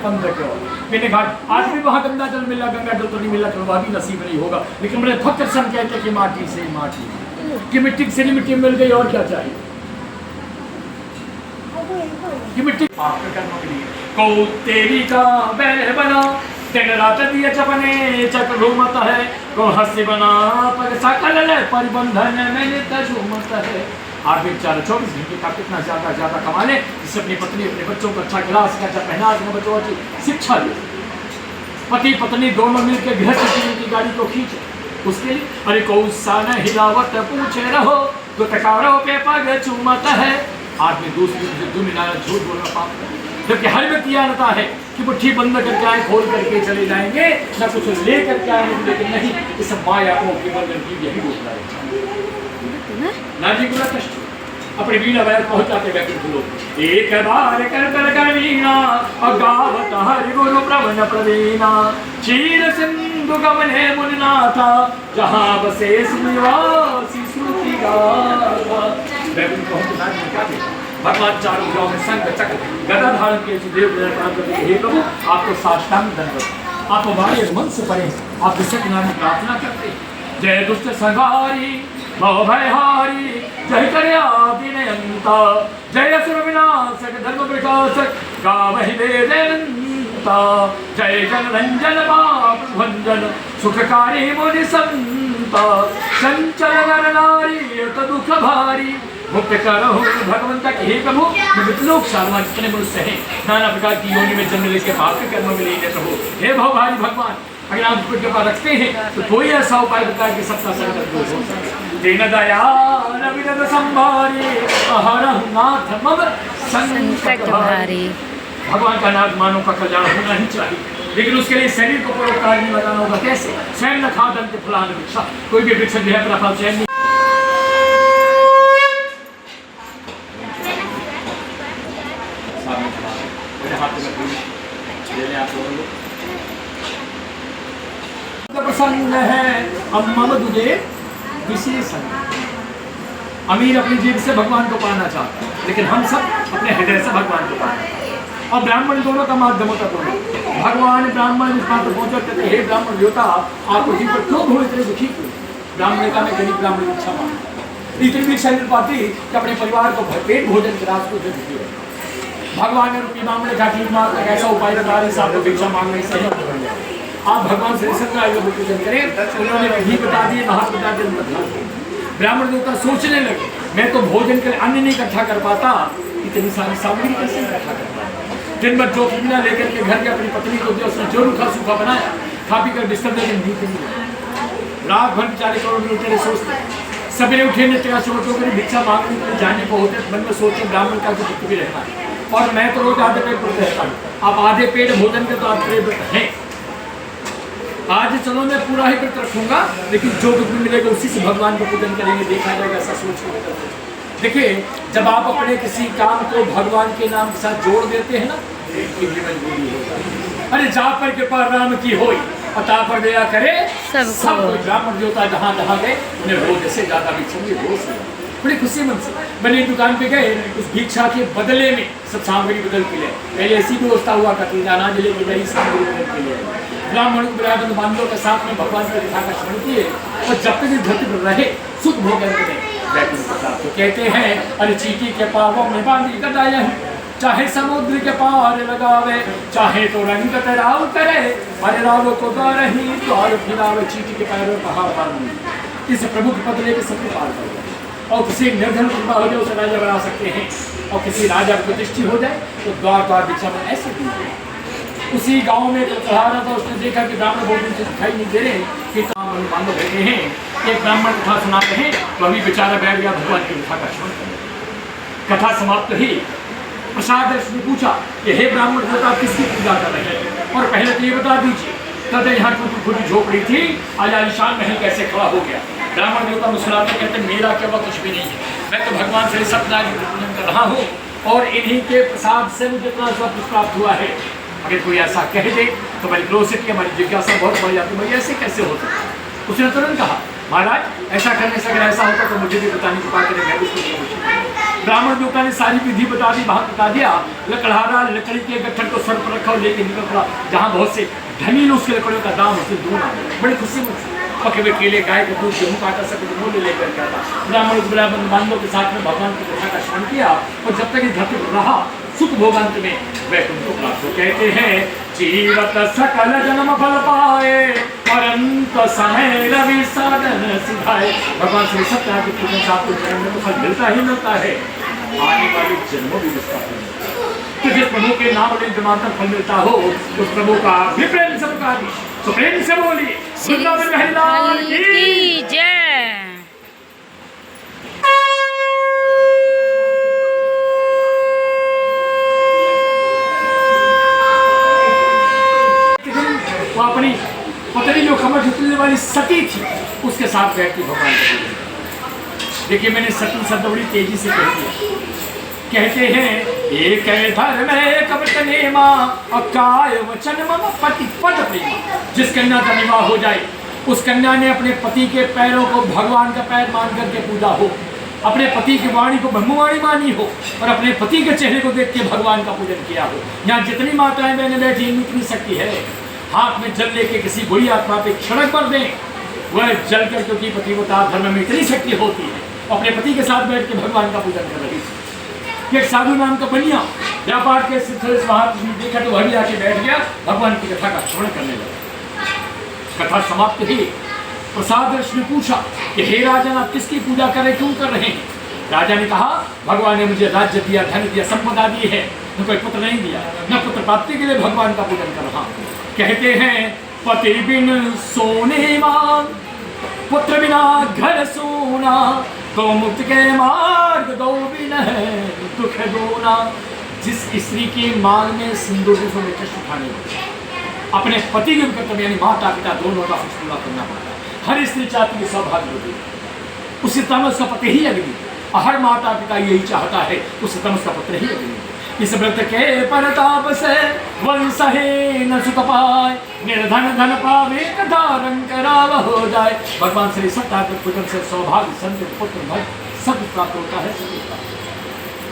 पंथ की ओर। मैंने कहा आज भी वहाँ गंगा जल मिला, गंगा जल तो नहीं मिला, तो वह भी नसीब नहीं होगा, लेकिन मेरे भक्त सन कहते कि माटी से माटी कि मिट्टी से मिट्टी मिल गई, और क्या चाहिए कि मिट्टी आपके कर्मों के लिए। को तेरी का बैल बना दिन रात दिए चपने चक घूमत है, को हंसी बना पर सकल परिबंधन मैंने तजुमत है। आप बेचारा 24 घंटे का कितना ज्यादा कमा ले, जिससे अपनी पत्नी अपने बच्चों को अच्छा खिला सके, अच्छा पहना सके, बच्चों अच्छी शिक्षा ले, पति पत्नी दोनों मिलकर गृहस्थ जीवन की गाड़ी को खींचे, उसके लिए अरे कौसा न हिलावत पूछे रहो तो तकारो पे पग चूमत है। आदमी दूसरी दुनिया झूठ बोलना पाप है, जबकि हर व्यक्ति जानता है कि मुट्ठी बंद करके आए, खोल करके चले जाएंगे, न कुछ ले करके आएंगे, लेकिन नहीं, इस माया को के बंधन की यही रोकना है ना जी। गुना कष्ट अपने वीणा वैर पहुंचाते व्यक्ति लोग एक बार कर वीणा और गावत हरि गुरु प्रवन प्रवीणा चीर सिंधु गमने मुनिनाथा जहाँ बसे निवासी श्रुति गाथा। भगवान चारों भुजाओं में संग चक्र गदा धारण के देव प्रणाम करते हे प्रभु आपको साष्टांग दंडवत। आप हमारे मन से परे आप सत्यनारायण की प्रार्थना करते हैं। जय दुष्ट संहारी भव भयहारी जय करियादिनयंता जय असुर विनाशक धर्म विकासक गावहि वेदयंता जय जन रंजन पाप भंजन सुखकारी मुनि संता चंचल नर नारी दुख भारी मुक्त करो भगवंत हे प्रभु। लोग सालवा जितने मनुष्य हैं नाना प्रकार की योनि में जन्म लेके पाप के कर्म में लीन प्रभु हे भव भारी भगवान, अगर आप उसको कृपा रखते हैं तो कोई ऐसा उपाय बताए कि सबका संकट दूर हो सके। दीन दयाल विनद संभारी हरहु नाथ मम संकट भारी। भगवान का नाथ मानव का कल्याण होना ही चाहिए, लेकिन उसके लिए शरीर को परोपकार नहीं लगाना होगा। कैसे? स्वयं न खादन्ति फलानि वृक्षा, कोई भी वृक्ष जो है अपना फल स्वयं नहीं प्रसन्न है मम तुझे विशेष। अमीर अपनी जेब से भगवान को पाना चाहता है, लेकिन हम सब अपने हृदय से भगवान को पाना है। और ब्राह्मण दोनों का माध्यम होता है, भगवान ब्राह्मण इस बात पर पहुंचते थे हे ब्राह्मण देवता आपको जी पर क्यों भूल इतने दुखी क्यों? ब्राह्मण का मैं गरीब ब्राह्मण की इच्छा मांगता इतनी भी इच्छा मिल पाती कि अपने परिवार को भरपेट भोजन के रास्ते से दुखी हो। भगवान ने रूपी ब्राह्मण का ठीक मार्ग का ऐसा उपाय बता रहे साहब भिक्षा मांगने सही आप भगवान से पूजन करें। उन्होंने विधि बता दिए, महात्मा बता दिए। ब्राह्मण देवता सोचने लगे मैं तो भोजन के अन्न नहीं इकट्ठा कर पाता, इतनी सारी सामग्री कैसे इकट्ठा कर पाता। दिन भर जो बिना लेकर के घर के अपनी पत्नी को दिया, उसने जो रूखा सूखा बनाया, खा पी कर बिस्तर देकर नींद नहीं। रात भर 40 करोड़ लुटेरे सोचते, सवेरे उठे ने तेरा सोचो कर भिक्षा मांगने के लिए जाने को होते, मन में सोचे ब्राह्मण का जो पुत्र भी रहता है, और मैं तो रोज आधे पेट भूखे रहता हूँ। आप आधे पेट भोजन के तो आप व्रत हैं। आज चलो मैं पूरा ही व्रत रखूंगा, लेकिन जो कुछ भी मिलेगा उसी से भगवान को पूजन करेंगे, देखा जाएगा, ऐसा सोच के देखिए। जब आप अपने किसी काम को भगवान के नाम के साथ जोड़ देते हैं ना, एक भी मजबूरी होगा। अरे जा पर कृपा राम की होई अता पर दया करे सब। ब्राह्मण देवता जहाँ जहाँ गए उन्हें रोज से ज्यादा भिक्षा मिली, रोज से बड़ी खुशी मन से। मैंने दुकान पे गए, उस भिक्षा के बदले में सब सामग्री बदल के लिए, पहले ऐसी व्यवस्था हुआ करती अनाज लेके नई सामग्री बदल के लिए ब्राह्मण ब्राह्मण बांधवों के साथ में भगवान की कथा का स्मरण किए, और जब तक इस धरती पर रहे सुख भोगन करें। तो कहते हैं अरे चीटी के पावों में बांधी गदाया, चाहे समुद्र के पार लगावे, चाहे तो रंग तराव करे, अरे राव को रही द्वार फिरावे, चीटी के पैरों पहाड़ बांधी। इस प्रभु के पद लेके सबके पार कर, और किसी निर्धन कृपा हो जाए उसे राजा बना सकते हैं, और किसी राजा प्रतिष्ठित हो जाए तो द्वार द्वार भिक्षा में ऐसे दी। उसी गांव में एक सहारा था, उसने देखा कि ब्राह्मण बहुत दिन से दिखाई नहीं दे रहे कि बांधव बैठे हैं, एक ब्राह्मण कथा सुनाते हैं, तो अभी बेचारा बैठ गया भगवान की कथा का श्रवण करने। कथा समाप्त ही प्रसाद ने पूछा कि हे ब्राह्मण देवता किसकी पूजा कर रहे हैं, और पहले तो ये बता दीजिए तब यहाँ टूटी फूटी झोपड़ी थी, आज आलिशान महल कैसे खड़ा हो गया। ब्राह्मण देवता मुस्कुराते कहते मेरा क्या कुछ भी नहीं है, मैं तो भगवान से सत्यनारायण की पूजन कर रहा हूँ, और इन्हीं के प्रसाद से मुझे इतना सब कुछ प्राप्त हुआ है। अगर कोई ऐसा कह दे तो भाई क्रोसित की हमारी जिज्ञासा बहुत बढ़ जाती है, भाई ऐसे कैसे हो सकता है। उसने तुरंत कहा महाराज ऐसा करने से अगर ऐसा होता तो मुझे भी बताने की बात करें, मैं भी ब्राह्मण देवता ने सारी विधि बता दी, वहां बता दिया। लकड़हारा लकड़ी के गट्ठर को सर पर रखा और लेके निकल पड़ा जहाँ बहुत से धनी लोग उसके लकड़ियों का दाम उससे दूर आ गया। बड़ी खुशी में पके हुए केले, गाय का दूध, गेहूं काटा, सब कुछ मूल्य लेकर के आता। ब्राह्मण बांधवों के साथ में भगवान की कथा का श्रवण किया और जब तक इस धरती पर रहा सुख भोगांत में वैकुंठ को प्राप्त हो। कहते हैं जीवत सकल जन्म फल पाए अनंत समय रवि साधन सिधाए। भगवान श्री सत्यनारायण के पूजन से आपको जन्म में तो फल मिलता ही मिलता है, आने वाले जन्मों भी उसका फल मिलता है। तो जिस प्रभु के नाम में जन्मांतर फल मिलता हो उस प्रभु का भी प्रेम से पुकारिए, तो प्रेम से बोलिए वृंदावन बिहारी लाल की जय। वो अपनी पत्नी जो कमर झुकने वाली सती थी उसके साथ बैठ के भगवान का पूजन किया। देखिए मैंने सती शब्द बड़ी तेजी से कह दिया। कहते हैं एक धर्म एक वचने मां अकाय वचन मम पति पद प्रेमा। जिस कन्या का विवाह हो जाए उस कन्या ने अपने पति के पैरों को भगवान का पैर मान करके पूजा हो, अपने पति की वाणी को ब्रह्मवाणी मानी हो और अपने पति के चेहरे को देख के भगवान का पूजन किया हो। यहाँ जितनी माताएं बहनें बैठी हैं उतनी शक्ति है। हाथ में जल लेके किसी बुरी आत्मा पे क्षणक पर दें, वह जल कर क्योंकि पतिव्रता धर्म में इतनी शक्ति होती है। अपने पति के साथ बैठ के भगवान का पूजन कर रही थी। एक साधु नाम का बनिया व्यापार के सिलसिले से वहां देखा तो वह भी आके बैठ गया, भगवान की कथा का श्रवण करने लगा। कथा समाप्त हुई। प्रसाद ऋषि ने पूछा कि हे राजन आप किसकी पूजा कर रहे, क्यों कर रहे हैं? राजा ने कहा भगवान ने मुझे राज्य दिया, धन दिया, संपदा दी है, न कोई पुत्र नहीं दिया, न पुत्र प्राप्ति के लिए भगवान का पूजन कर रहा हूं। कहते हैं पति बिन सोने मांग, पुत्र बिना घर सोना, तो मुक्त के मार्ग दो बिन है दुख दोना। जिस स्त्री की मांग में सिंदूर में कष्ट उठाने होते, अपने पति के कर्तव्य यानी माता पिता दोनों का पूरा करना पड़ता है। हर स्त्री चाहती है सौभाग्य होती है, उसी तरह उसका पति ही अग्नि, हर माता पिता यही चाहता है उसी तरह उसका पुत्र ही अग्नि। इस व्रत के परताप से वंश है न सुख पाए, निर्धन धन पावे धारण कराव हो जाए। भगवान श्री सत्यनारायण के पूजन से सौभाग्य संत पुत्र भग सब प्राप्त होता है।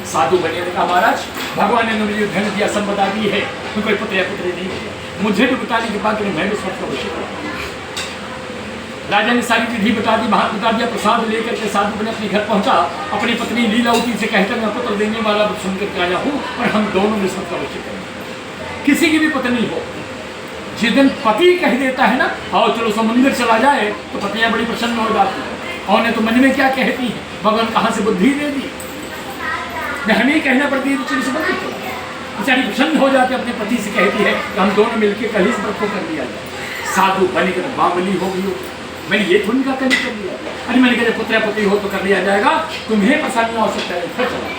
साधु बने ने कहा महाराज भगवान ने मुझे धन दिया, संपदा दी है, तो कोई पुत्र या पुत्री नहीं दिया, मुझे भी बताने के बाद मैं भी सबका वश करूँ। राजा ने सारी विधि बता दी, महान बता दिया। प्रसाद लेकर के साधु बने अपने घर पहुंचा, अपनी पत्नी लीलावती से कहकर मैं पुत्र देने वाला सुनकर के आया हूँ और हम दोनों में सबका वश करेंगे। किसी की भी पत्नी हो, जिस दिन पति कह देता है ना आओ चलो समुद्र चला जाए, तो पत्नियां बड़ी प्रसन्न हो जाती है। और ने तो मन में क्या कहती है, भगवान कहाँ से बुद्धि दे दी, हमें कहना पड़ती है तो चलिए समुद्र चला। बेचारी प्रसन्न हो जाती है, अपने पति से कहती है कि हम दोनों मिलकर कल इस व्रत को कर लिया जाए। साधु बनीकर बावली हो गई, मैंने ये थोड़ी का कर लिया। अरे मैंने कहा पुत्र पुत्री हो तो कर लिया जाएगा, तुम्हें पसंद नहीं हो सकता है, फिर चला।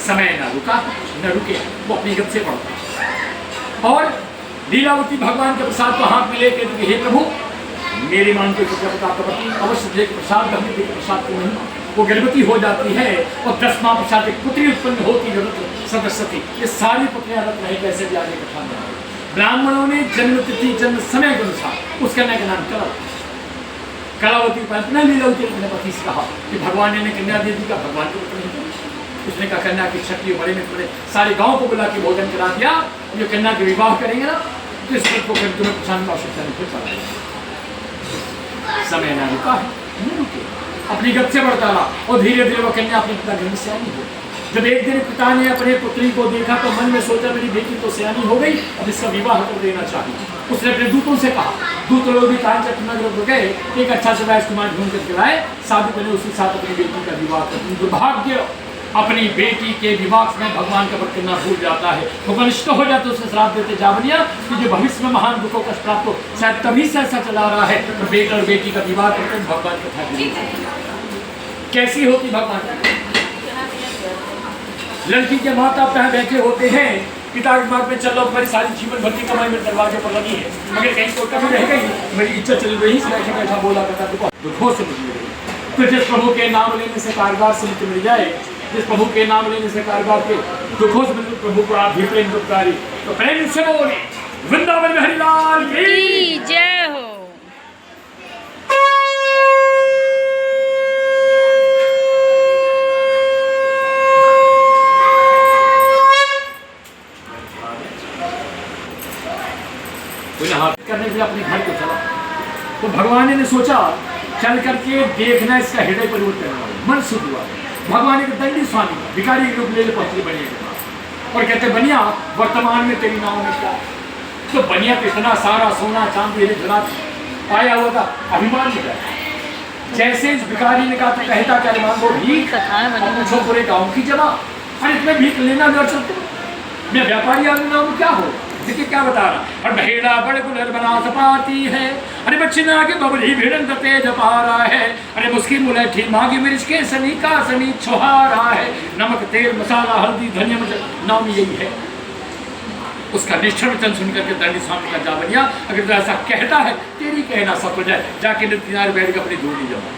समय न रुका न रुके, वो अपनी गत से बढ़ता। और लीलावती भगवान के प्रसाद को हाथ में लेके तो हे प्रभु मेरी मान के पति अवश्य दे प्रसाद, हमें दे प्रसाद को नहीं। वो गर्भवती हो जाती है और 10 माह प्रसाद एक पुत्री उत्पन्न होती है सरस्वती। ये सारी पुत्रियां रत्न नहीं कैसे भी आगे कथा में। ब्राह्मणों ने जन्म तिथि जन्म समय के अनुसार उस कन्या का नाम कलावती अपना लीलावती अपने पति से कहा कि भगवान ने कन्या दे दी का, भगवान को नहीं दिया। उसने कहा कन्या की शक्ति बड़े में बड़े सारे गांव को बुला के भोजन करा दिया। जो कन्या के विवाह करेंगे ना तो इस को तुम्हें पहचान की आवश्यकता नहीं, फिर चला। समय ना रुका है, नहीं रुके, अपनी गत से बढ़ता रहा और धीरे धीरे वो कन्या अपने पिता घर में सियानी हो। जब एक दिन पिता ने अपने पुत्री को देखा तो मन में सोचा मेरी बेटी तो सियानी हो गई, अब इसका विवाह कर देना चाहिए। उसने अपने दूतों से कहा, दूत लोग भी कांचन गए, एक अच्छा से राजकुमार ढूंढ करके लाए। साधु बने उसके साथ अपनी बेटी का विवाह कर दिया। दुर्भाग्य अपनी बेटी के विवाह में भगवान का व्रत करना भूल जाता है, वो कनिष्ठ हो जाते, उसे श्राप देते जावनिया कि जो भविष्य में महान दुखों का प्राप्त हो। शायद तभी से ऐसा चला रहा है तो बेटा और बेटी का विवाह करके भगवान कथा कैसी होती। भगवान लड़की के माता पिता बैठे होते हैं, पिता के दिमाग में चल रहा मेरी सारी जीवन भर की कमाई मेरे दरवाजे पर लगी है, मगर कहीं तो कभी रह गई, मेरी इज्जत चल रही है, बैठा बैठा बोला करता दुखों से मिल गई। तो जिस प्रभु के नाम लेने से कारगर से मुक्ति मिल जाए, जिस प्रभु के नाम लेने से कारगर के दुखों से मिल, प्रभु को आप भी प्रेम दुखकारी तो प्रेम से बोले वृंदावन बिहारी लाल की जय हो। पुनः करने के लिए अपने घर को चला। तो भगवान ने सोचा चल करके देखना इसका हृदय परिवर्तन हुआ, मन शुद्ध हुआ। भगवान ने दंडी स्वामी भिखारी के रूप ले पहुंचे बनिया के पास और कहते बनिया वर्तमान में तेरी नाव में क्या। तो बनिया तो इतना सारा सोना चांदी जला पाया हुआ था, अभिमान में गया। जैसे इस भिखारी ने कहा तो कहता क्या मांगो भीख, पूछो पूरे गाँव की जमा। अरे इतने भीख लेना नहीं चलते, मैं व्यापारी आदमी नाम क्या हो। देखिए क्या बता रहा, और भेड़ा बड़ गुलर बना सपाती है, अरे बच्चे ना आगे बबली भिड़न तेज पा रहा है, अरे मुस्की मुलैठी मांगी मिर्च के सनी का सनी छुहा रहा है, नमक तेल मसाला हल्दी धनिया नाम यही है। उसका निष्ठुर वचन सुनकर के दंडी स्वामी का जा बनिया अगर तो ऐसा कहता है तेरी कहना सब हो जाए, जाके नृत्य किनारे बैठ के अपनी धूनी जमा।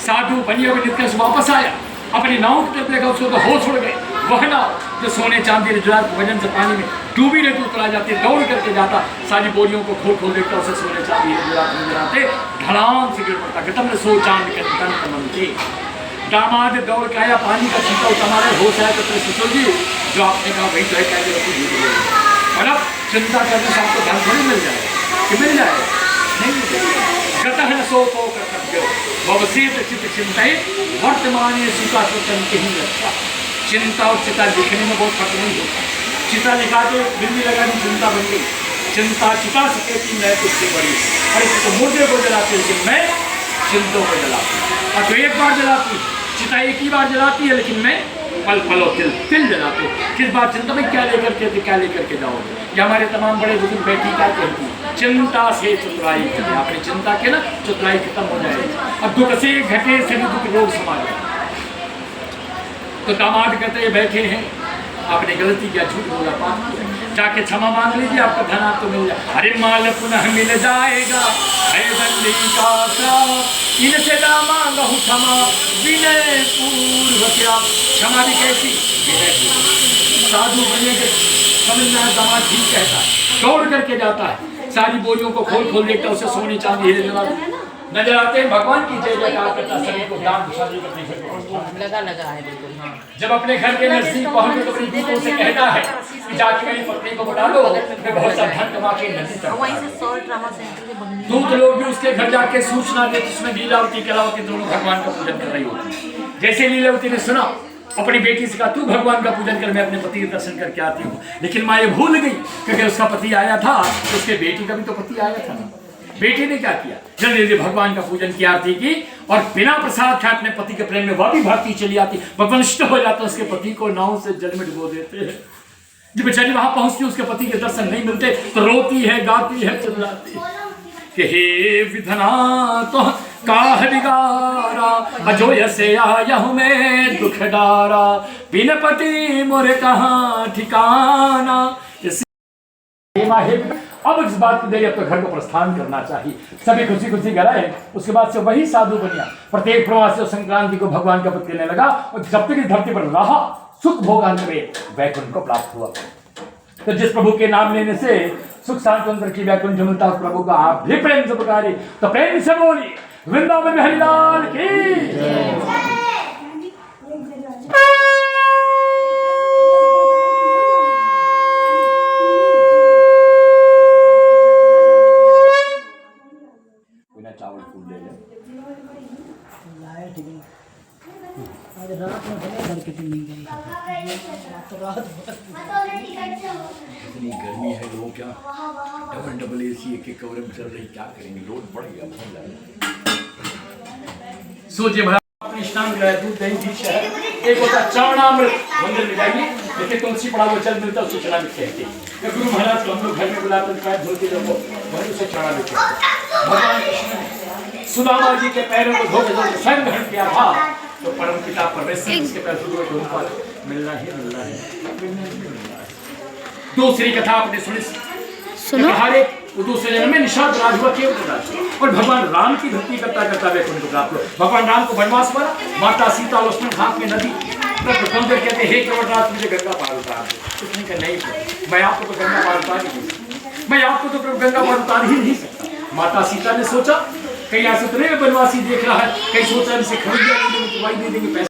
साधु बनिया में नृत्य से वापस आया, अपनी नाव की तरफ देखा, उसको तो होश उड़ गए। वह नाव जो सोने चांदी जुरात वजन से पानी में डूबी रहती उतरा जाती, दौड़ करके जाता, सारी बोरियों को खोल खोल देखता, उसे सोने चांदी जुरात नजर आते, धड़ाम से गिर पड़ता। गतम ने सो चांद के तन मनते। दामाद दौड़ के आया, पानी का छींटा उतारे, होश आया तो सुशो जी जो आपने कहा वही तो है, कहते और अब चिंता करने से आपको धन थोड़ी मिल जाए कि मिल जाए, नहीं मिलेगा। गतः न सो को कर्तव्य ववसीत चित्त चिंतित वर्तमान सुखा स्वतन के ही रक्षा। चिंता और चिता लिखने में बहुत फर्क नहीं होता। चिता लिखा के बिल्ली लगा दी, चिंता बन गई। चिंता चिता से कहती मैं तुझसे बड़ी, अरे तो मुर्दे को जलाते लेकिन मैं चिंतों को जलाती। और जो एक बार जलाती चिता एक ही बार जलाती है, लेकिन मैं पल पलो तिल तिल जलाते। किस बात चिंता में क्या लेकर के क्या लेकर के जाओगे। ये हमारे तमाम बड़े बुजुर्ग बैठी क्या कहती, चिंता से चतुराई करें। आपने चिंता के ना चतुराई खत्म हो जाएगी। अब दुख से घटे से भी दुख रोग समा जाए। तो दामाद कहते बैठे हैं, आपने गलती किया, झूठ बोला, पाप किया, जाके क्षमा मांग लीजिए, आपका धन आपको मिल जाए। अरे माल पुनः मिल जाएगा, इनसे ना मांगा हूँ क्षमा विनय पूर्वक। क्षमा भी कैसी साधु बने के समझना दामाद ठीक कहता है, दौड़ करके जाता है, सारी बोलियों को खोल खोल देखता, उसे सोने चांदी हीरे नजर आते हैं। भगवान की जय जयकार करता, सभी को दान लगा है बिल्कुल। जब अपने घर के नजदीक पहुंचे तो अपनी दूतों से कहता है कि जाके मेरी पत्नी को बुला लो, मैं बहुत सा धन कमा के नदी तक। दूत लोग भी उसके घर जाके सूचना देते, उसमें लीलावती के अलावा के दोनों भगवान का पूजन कर रही होती। जैसे लीलावती ने सुना, अपनी बेटी से कहा तू भगवान का पूजन कर, मैं अपने पति के दर्शन करके आती हूँ। लेकिन माँ ये भूल गई क्योंकि उसका पति आया था, तो उसके बेटी का भी तो पति आया था ना। बेटी ने क्या किया, जल्दी जल्दी भगवान का पूजन की, आरती की, और बिना प्रसाद खाए अपने पति के प्रेम में वह भी भक्ति चली आती, वंशिष्ट हो जाता, उसके पति को नाव से जल में डुबो देते हैं। जब बेचारी वहां पहुंचती, उसके पति के दर्शन नहीं मिलते, तो रोती है, गाती है, चिल्लाती कि हे विधना तो काह बिगारा, अजोय से आया हूं मैं दुख डारा, बिन पति मोरे कहाँ ठिकाना। अब इस बात की देरी, अब तो घर को प्रस्थान करना चाहिए। सभी खुशी खुशी गए। उसके बाद से वही साधु बनिया प्रत्येक प्रवास से संक्रांति को भगवान का पद देने लगा, और जब तक इस धरती पर रहा सुख भोगांत में वैकुंठ को प्राप्त हुआ। तो जिस प्रभु के नाम लेने से सुख शांति की वैकुंठ मिलता, उस प्रभु का आप भी प्रेम से पुकारे, तो प्रेम से बोलिए वृंदावन में हरिलाल की। चावल फूल ले ले। रात में बने घर कितनी नहीं गई, इतनी गर्मी है, लोग क्या डबल एसी एक कमरे में चल रही, क्या करेंगे, लोड बढ़ गया। सोचिए भला अपनी स्नान कराए, दूध दही घी शहद, एक होता चरणामृत मंदिर में जाइए, देखिए तुलसी पड़ा हुआ जल मिलता है, उसको चरणामृत कहते हैं। गुरु महाराज को हम लोग घर में बुलाते पैर धोते जब वही उसे चरणामृत कहते हैं। भगवान कृष्ण ने सुदामा जी के पैरों को धोते धोते स्वयं ग्रहण किया था, तो परम पिता परमेश्वर उसके पैर धोकर मिलना है। दूसरी कथा आपने सुनी, हर एक दूसरे जन्म में निषाद राज हुआ, केवल राज, और भगवान राम की भक्ति करता करता वैकुंठ को प्राप्त हुआ। भगवान राम को वनवास मारा, माता सीता लक्ष्मण घाट में नदी कहते हे केवलराज मुझे गंगा पार उतार दो। उसने कहा नहीं, मैं आपको तो गंगा पार उतार ही नहीं सकता, मैं आपको तो गंगा पार उतार ही नहीं सकता। माता सीता ने सोचा कहीं ऐसा तो नहीं वनवासी देख रहा है, कहीं सोचा इसे खरीद दे देंगे, पैसे